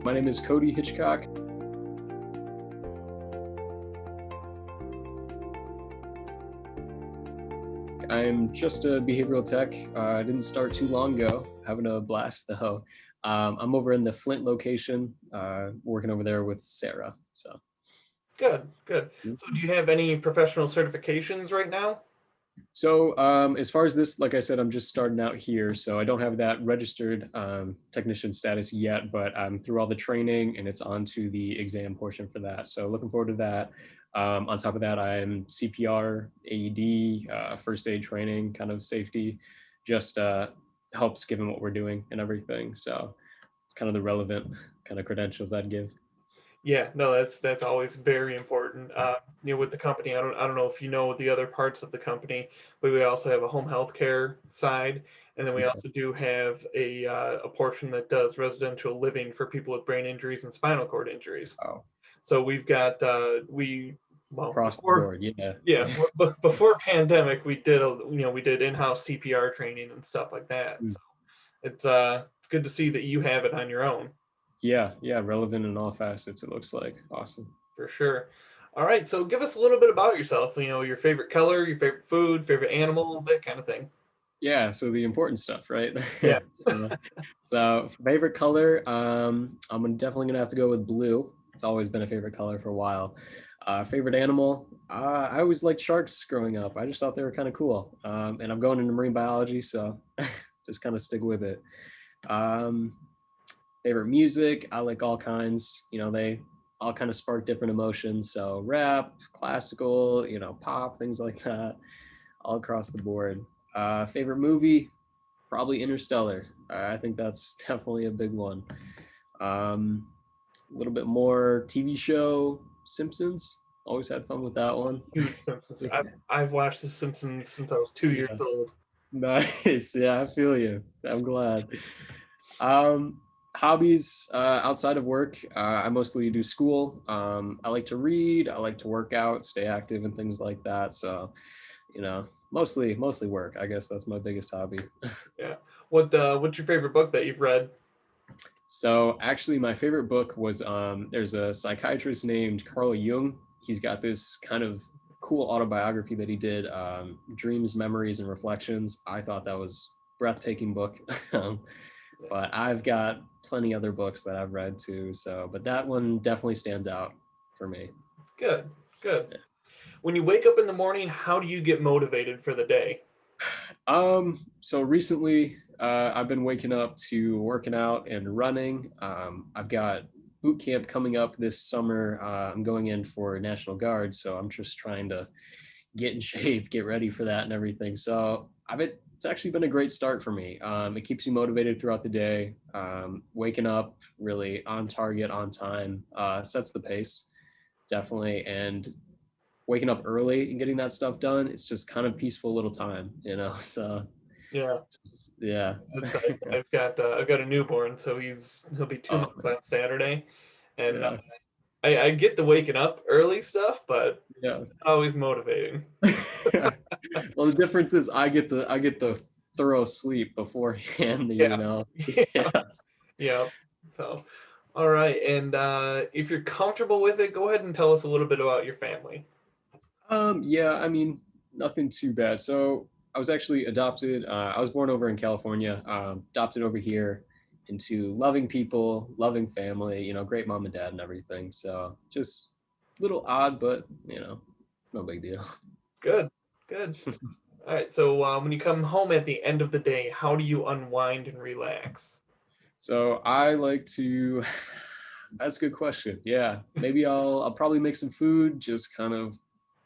My name is Cody Hitchcock. I'm just a behavioral tech. I didn't start too long ago. Having a blast though. I'm over in the Flint location, working over there with Sarah. So, Good, good. So do you have any professional certifications right now? as far as this, like I said, I'm just starting out here, so I don't have that registered technician status yet. But I'm through all the training, and it's on to the exam portion for that. So, looking forward to that. On top of that, I'm CPR, AED, first aid training, kind of safety, just helps given what we're doing and everything. So it's kind of the relevant kind of credentials I'd give. Yeah, no, that's always very important. With the company, I don't know if you know the other parts of the company, but we also have a home health care side, and then we Okay. also do have a portion that does residential living for people with brain injuries and spinal cord injuries. Oh, So we've got we well across the before board, yeah. yeah before pandemic we did in-house CPR training and stuff like that. Mm. So it's good to see that you have it on your own. Yeah, yeah, relevant in all facets, it looks like. Awesome. For sure. All right, so give us a little bit about yourself. Your favorite color, your favorite food, favorite animal, that kind of thing. Yeah, so the important stuff, right? Yeah. So favorite color, definitely gonna have to go with blue. It's always been a favorite color for a while. Favorite animal, I always liked sharks growing up. I just thought they were kind of cool. And I'm going into marine biology, so just kind of stick with it. Um, Favorite music, I like all kinds. They all kind of spark different emotions. So rap, classical, pop, things like that, all across the board. Favorite movie, probably Interstellar. I think that's definitely a big one. A little bit more TV show, Simpsons. Always had fun with that one. Huge Simpsons. I've watched The Simpsons since I was 2 years Yeah, old. nice. Yeah, I feel you. I'm glad. Um, Hobbies outside of work, I mostly do school. I like to read. I like to work out, stay active, and things like that. So, mostly work. I guess that's my biggest hobby. Yeah. What's your favorite book that you've read? So actually, my favorite book was there's a psychiatrist named Carl Jung. He's got this kind of cool autobiography that he did, Dreams, Memories, and Reflections. I thought that was breathtaking book. um, Yeah. but I've got plenty other books that I've read too. So, but that one definitely stands out for me. Good. Good. When you wake up in the morning, how do you get motivated for the day? So recently, I've been waking up to working out and running. I've got boot camp coming up this summer. I'm going in for National Guard, so I'm just trying to get in shape, get ready for that, and everything. So it's actually been a great start for me. It keeps you motivated throughout the day. Waking up really on target, on time, sets the pace, definitely, and waking up early and getting that stuff done, it's just kind of peaceful little time. So Yeah. yeah. I've got a newborn, so he'll be two Oh months man. on Saturday, and Yeah. I get the waking up early stuff, but Yeah. not always motivating. Well, the difference is I get the thorough sleep beforehand. Yeah. Yeah. Yeah. So, all right. And if you're comfortable with it, go ahead and tell us a little bit about your family. Yeah, I mean, nothing too bad. So I was actually adopted. I was born over in California, adopted over here into loving people, loving family, great mom and dad and everything. So just a little odd, but it's no big deal. Good. Good. All right. So when you come home at the end of the day, how do you unwind and relax? So I like to, that's a good question. Yeah. Maybe I'll probably make some food, just kind of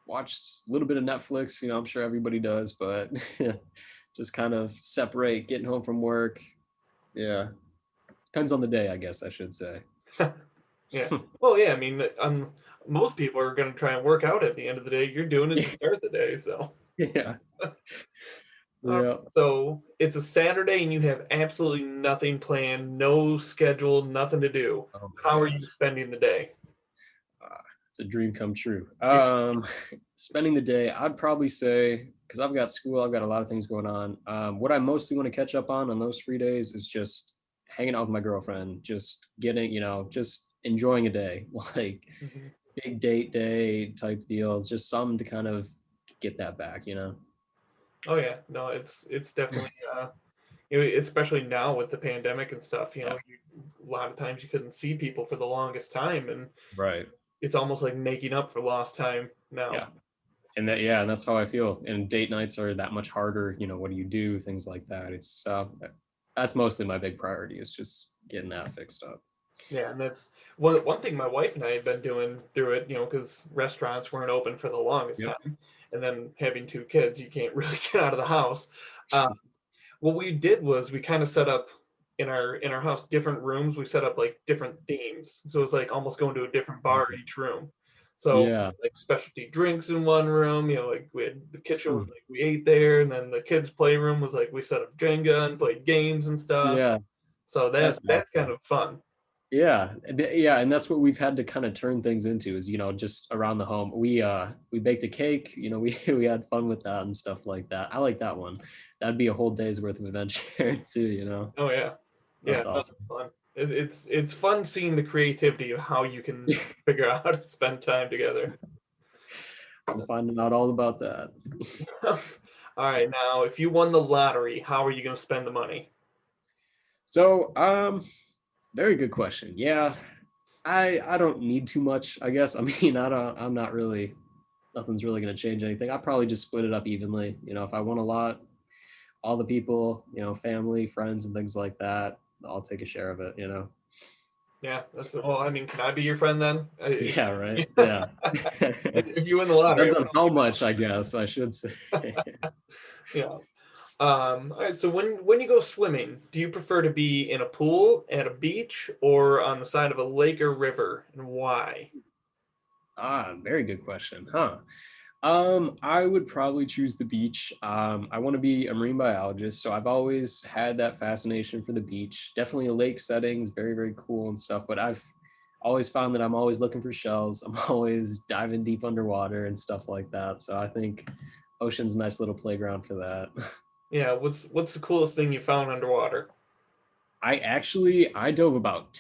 watch a little bit of Netflix. I'm sure everybody does, but just kind of separate getting home from work. Yeah. Depends on the day, I guess I should say. Yeah. Well, yeah. I mean, most people are going to try and work out at the end of the day. You're doing it to start the day, so. Yeah. All right, Yeah. so it's a Saturday and you have absolutely nothing planned, no schedule, nothing to do. Oh my How are you gosh. spending the day? It's a dream come true. Yeah. Spending the day, I'd probably say, because I've got school, I've got a lot of things going on. What I mostly want to catch up on those free days is just hanging out with my girlfriend, just getting, just enjoying a day, like Mhm. big date day type deals, just something to kind of get that back. Oh yeah, no, it's definitely especially now with the pandemic and stuff. Yeah. A lot of times you couldn't see people for the longest time, and Right. it's almost like making up for lost time now. Yeah. And that's how I feel. And date nights are that much harder. What do you do? Things like that. That's mostly my big priority is just getting that fixed up. Yeah, and that's one thing my wife and I had been doing through it, because restaurants weren't open for the longest Yep. time, and then having two kids, you can't really get out of the house. Uh, what we did was we kind of set up in our house different rooms. We set up like different themes, so it's like almost going to a different bar in each room. So Yeah. like specialty drinks in one room, like we had the kitchen Hmm. was like we ate there, and then the kids' playroom was like we set up Jenga and played games and stuff. Yeah. So That's that's kind awesome. of fun. Yeah, yeah, and that's what we've had to kind of turn things into is just around the home. We baked a cake, we we had fun with that and stuff like that. I like that one. That'd be a whole day's worth of adventure too. Oh yeah, yeah, That's no, awesome. that's fun. It's fun seeing the creativity of how you can figure out how to spend time together. I'm finding out all about that. All right, now if you won the lottery, how are you going to spend the money? So, very good question. Yeah, I don't need too much, I guess. I mean, I'm not really nothing's really going to change anything. I'll probably just split it up evenly. If I want a lot, all the people, family, friends, and things like that, I'll take a share of it. Yeah, that's well. I mean, can I be your friend then? Yeah, right. Yeah. If you win the lottery, Depends on how much, I guess I should say. yeah. All right. So when you go swimming, do you prefer to be in a pool, at a beach, or on the side of a lake or river, and why? Very good question, huh? I would probably choose the beach. I want to be a marine biologist, so I've always had that fascination for the beach. Definitely a lake setting is very, very cool and stuff, but I've always found that I'm always looking for shells. I'm always diving deep underwater and stuff like that. So I think ocean's a nice little playground for that. Yeah. What's the coolest thing you found underwater? I dove about,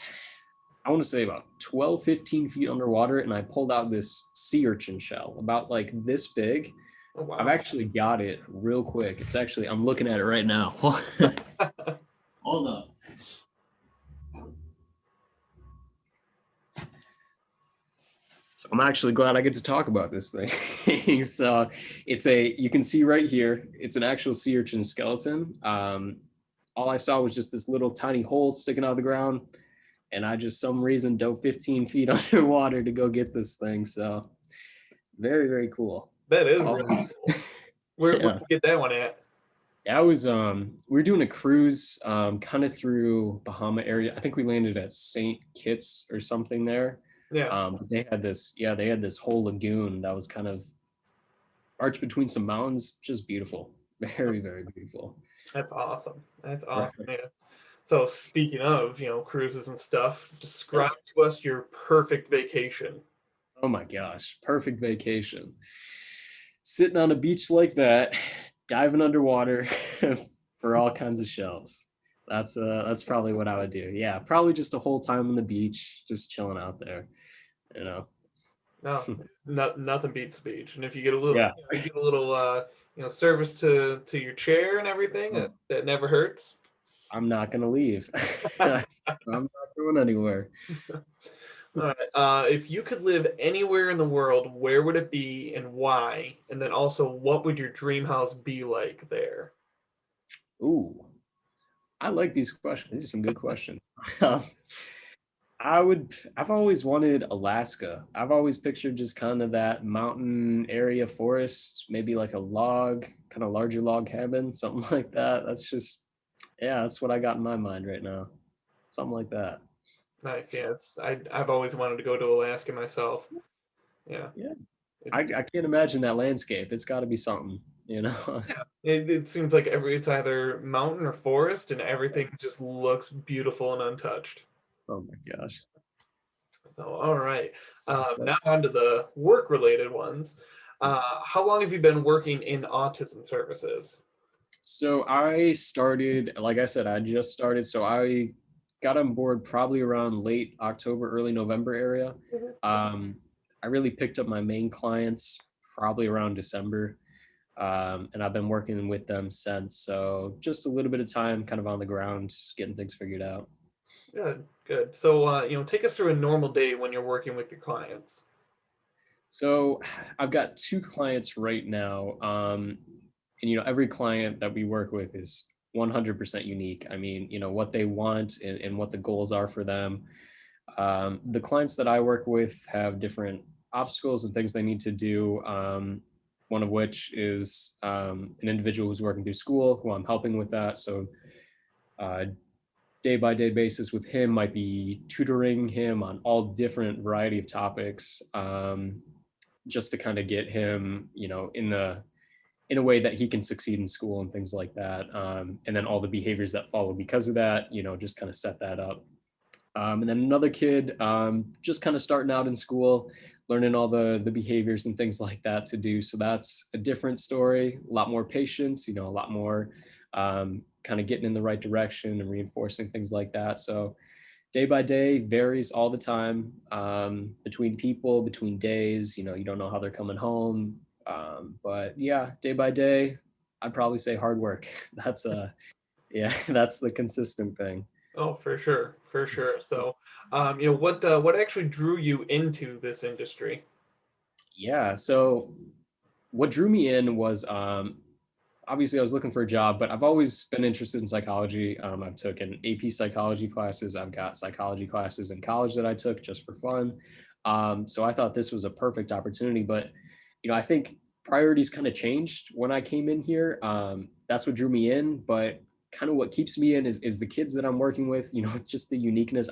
I want to say about 12, 15 feet underwater, and I pulled out this sea urchin shell about like this big. Oh I've wow. actually got it real quick. I'm looking at it right now. Hold up. So I'm actually glad I get to talk about this thing. So you can see right here, it's an actual sea urchin skeleton. All I saw was just this little tiny hole sticking out of the ground. And I just, some reason, dove 15 feet underwater to go get this thing. So very, very cool. That is really Always, cool. Where'd yeah. you get that one at? That was we were doing a cruise kind of through Bahama area. I think we landed at St. Kitts or something there. Yeah. They had this whole lagoon that was kind of arched between some mountains, just beautiful. Very, very beautiful. That's awesome. That's Right. awesome. Yeah. So speaking of, cruises and stuff, Yeah. describe to us your perfect vacation. Oh my gosh, perfect vacation. Sitting on a beach like that, diving underwater for all kinds of shells. That's probably what I would do. Yeah, probably just a whole time on the beach, just chilling out there. You know. No, nothing beats the beach. And if you get a little, Yeah. you get a little, service to your chair and everything, Oh, that never hurts. I'm not gonna leave. I'm not going anywhere. All right. If you could live anywhere in the world, where would it be and why? And then also, what would your dream house be like there? Ooh, I like these questions. These are some good questions. I've always wanted Alaska. I've always pictured just kind of that mountain area forest, maybe like a log, kind of larger log cabin, something like that. Yeah, that's what I got in my mind right now. Something like that. Nice. Yeah, I've always wanted to go to Alaska myself. Yeah. Yeah. It, I can't imagine that landscape. It's got to be something. yeah. It seems like it's either mountain or forest, and everything just looks beautiful and untouched. Oh my gosh. So, all right. That- Now on to the work-related ones. How long have you been working in autism services? So I started, like I said, I just started. So I got on board probably around late October, early November area. Mhm. I really picked up my main clients probably around December, and I've been working with them since. So just a little bit of time kind of on the ground, getting things figured out. Good, good. So, take us through a normal day when you're working with your clients. So I've got two clients right now. And every client that we work with is 100% unique. I mean, what they want and what the goals are for them. The clients that I work with have different obstacles and things they need to do. One of which is an individual who's working through school, who I'm helping with that. So uh, day by day basis with him might be tutoring him on all different variety of topics, just to kind of get him, in a way that he can succeed in school and things like that. And then all the behaviors that follow because of that, just kind of set that up. And then another kid, just kind of starting out in school, learning all the behaviors and things like that to do. So that's a different story, a lot more patience, a lot more kind of getting in the right direction and reinforcing things like that. So day by day varies all the time, between people, between days. You don't know how they're coming home. But yeah, day by day, I'd probably say hard work. That's yeah, that's the consistent thing. Oh, for sure, for sure. So, what actually drew you into this industry? Yeah. So what drew me in was, obviously I was looking for a job, but I've always been interested in psychology. I've taken AP psychology classes. I've got psychology classes in college that I took just for fun. So I thought this was a perfect opportunity. But I think priorities kind of changed when I came in here. That's what drew me in. But kind of what keeps me in is the kids that I'm working with. It's just the uniqueness.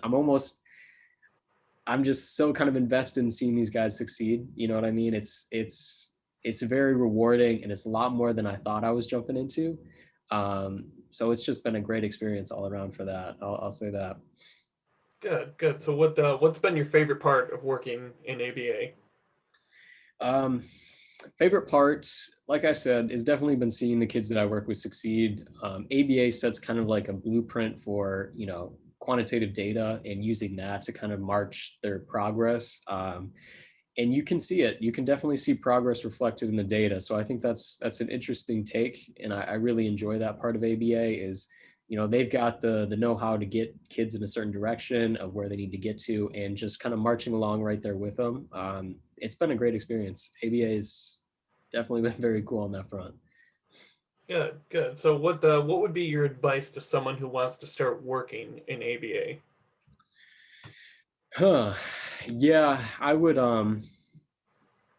I'm just so kind of invested in seeing these guys succeed. You know what I mean? It's very rewarding, and it's a lot more than I thought I was jumping into. So it's just been a great experience all around for that. I'll say that. Good, good. So, what's been your favorite part of working in ABA? Um, Favorite part, like I said, is definitely been seeing the kids that I work with succeed. ABA sets kind of like a blueprint for quantitative data and using that to kind of march their progress. And you can see it. You can definitely see progress reflected in the data. So I think that's an interesting take, and I really enjoy that part of ABA. Is they've got the know-how to get kids in a certain direction of where they need to get to, and just kind of marching along right there with them. It's been a great experience. ABA has definitely been very cool on that front. Good, good. So, what would be your advice to someone who wants to start working in ABA? Huh. Yeah, I would. And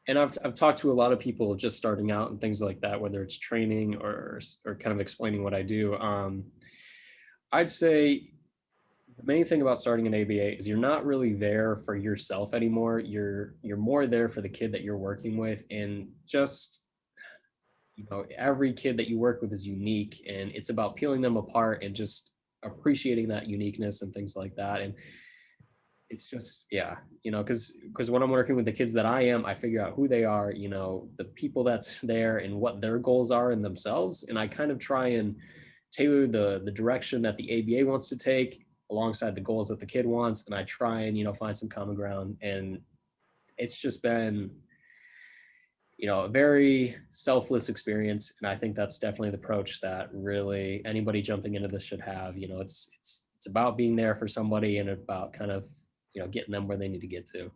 I've talked to a lot of people just starting out and things like that, whether it's training or kind of explaining what I do. I'd say the main thing about starting an ABA is you're not really there for yourself anymore. You're more there for the kid that you're working with, and just every kid that you work with is unique, and it's about peeling them apart and just appreciating that uniqueness and things like that. And it's just, yeah, because when I'm working with the kids that I figure out who they are, the people that's there and what their goals are in themselves, and I kind of try and tailor the direction that the ABA wants to take alongside the goals that the kid wants, and I try and find some common ground. And it's just been a very selfless experience, and I think that's definitely the approach that really anybody jumping into this should have. It's about being there for somebody, and about kind of getting them where they need to get to.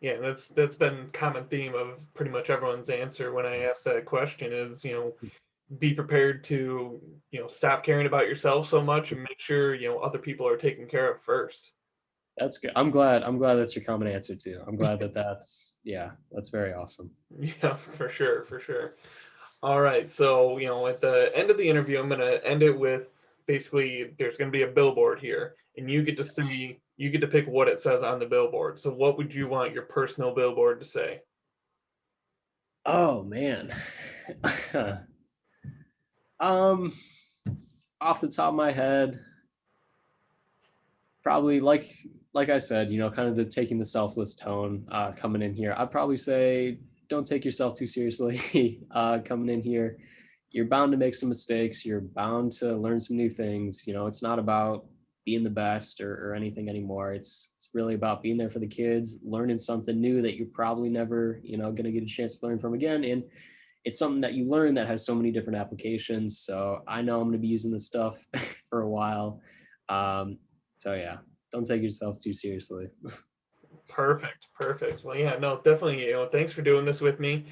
Yeah, that's been common theme of pretty much everyone's answer when I ask that question is, be prepared to, stop caring about yourself so much and make sure, other people are taken care of first. That's good. I'm glad that's your common answer too. I'm glad that's, yeah, that's very awesome. Yeah, for sure, for sure. All right, so, at the end of the interview, I'm going to end it with basically there's going to be a billboard here, and you get to pick what it says on the billboard. So, what would you want your personal billboard to say? Oh man. um Off the top of my head, probably like I said, kind of the taking the selfless tone, coming in here. I'd probably say don't take yourself too seriously. Coming in here, you're bound to make some mistakes. You're bound to learn some new things. It's not about being the best or anything anymore. It's really about being there for the kids, learning something new that you're probably never, going to get a chance to learn from again. And it's something that you learn that has so many different applications. So I know I'm going to be using this stuff for a while. So yeah, don't take yourself too seriously. Perfect. Perfect. Well, yeah, no, definitely, thanks for doing this with me.